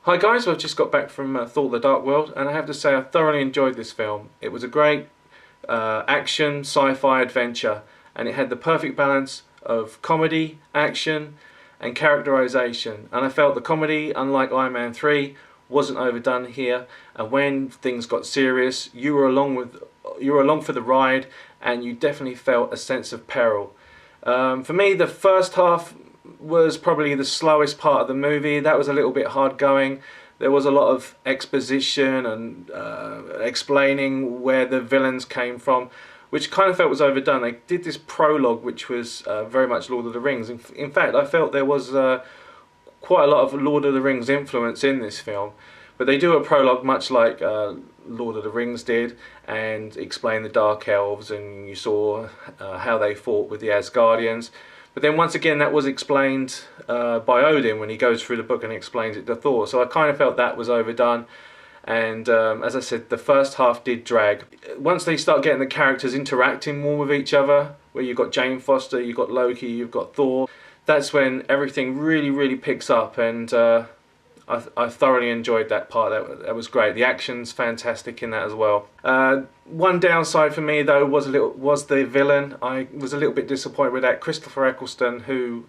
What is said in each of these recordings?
Hi guys, I've just got back from Thor the Dark World, and I have to say I thoroughly enjoyed this film. It was a great action, sci-fi adventure, and it had the perfect balance of comedy, action and characterization. And I felt the comedy, unlike Iron Man 3, wasn't overdone here, and when things got serious, you were along for the ride, and you definitely felt a sense of peril. For me, the first half was probably the slowest part of the movie. That was a little bit hard going. There was a lot of exposition and explaining where the villains came from, which kind of felt was overdone. They did this prologue which was very much Lord of the Rings. In fact, I felt there was quite a lot of Lord of the Rings influence in this film, but they do a prologue much like Lord of the Rings did, and explain the Dark Elves, and you saw how they fought with the Asgardians. But then once again that was explained by Odin when he goes through the book and explains it to Thor. So I kind of felt that was overdone. And as I said, the first half did drag. Once they start getting the characters interacting more with each other, where you've got Jane Foster, you've got Loki, you've got Thor, that's when everything really picks up, and I thoroughly enjoyed that part. That was great. The action's fantastic in that as well. One downside for me though was the villain. I was a little bit disappointed with that. Christopher Eccleston, who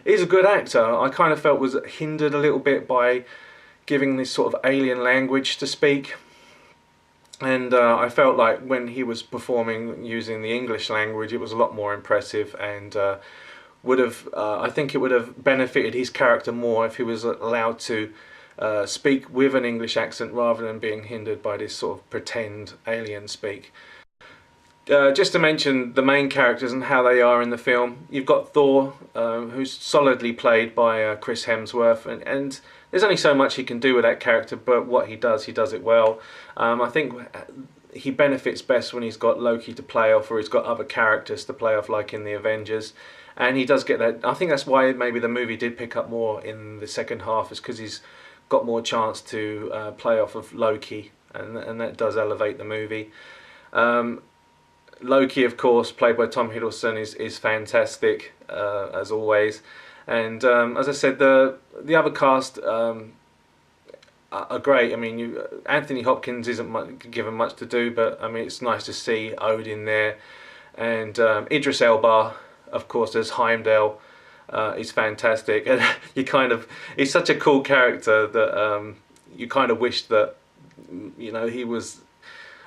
is a good actor, I kind of felt was hindered a little bit by giving this sort of alien language to speak. And I felt like when he was performing using the English language, it was a lot more impressive, and I think it would have benefited his character more if he was allowed to speak with an English accent rather than being hindered by this sort of pretend alien speak. Just to mention the main characters and how they are in the film, you've got Thor, who's solidly played by Chris Hemsworth, and there's only so much he can do with that character, but what he does it well. I think he benefits best when he's got Loki to play off, or he's got other characters to play off, like in the Avengers. And he does get that. I think that's why maybe the movie did pick up more in the second half, is because he's got more chance to play off of Loki, and that does elevate the movie. Loki, of course, played by Tom Hiddleston, is fantastic as always. And as I said, the other cast are great. I mean, Anthony Hopkins isn't given much to do, but I mean, it's nice to see Odin there, and Idris Elba, of course, as Heimdall, is fantastic. And he's such a cool character that you kind of wish that, you know, he was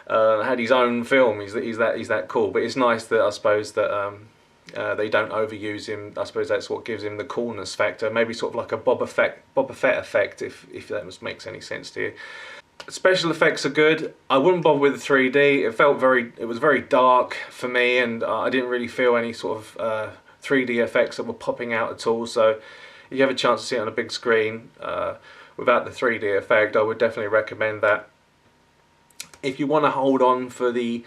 had his own film. He's that cool. But it's nice that, I suppose, that they don't overuse him. I suppose that's what gives him the coolness factor. Maybe sort of like a Boba Fett effect, if that makes any sense to you. Special effects are good. I wouldn't bother with the 3D. It was very dark for me, and I didn't really feel any sort of 3D effects that were popping out at all. So if you have a chance to see it on a big screen without the 3D effect, I would definitely recommend that. If you want to hold on for the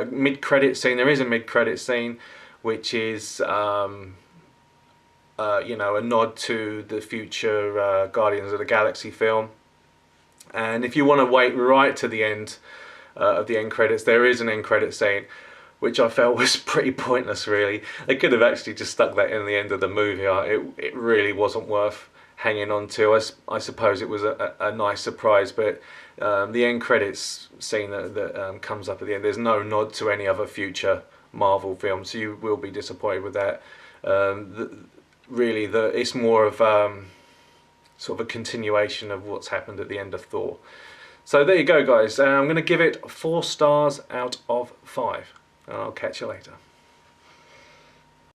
mid-credit scene, there is a mid-credit scene which is you know, a nod to the future Guardians of the Galaxy film. And if you want to wait right to the end of the end credits, there is an end credit scene, which I felt was pretty pointless, really. They could have actually just stuck that in the end of the movie. It really wasn't worth hanging on to. I suppose it was a nice surprise, but the end credits scene that comes up at the end, there's no nod to any other future Marvel film, so you will be disappointed with that. It's more of sort of a continuation of what's happened at the end of Thor. So there you go, guys. I'm going to give it 4 stars out of 5, and I'll catch you later.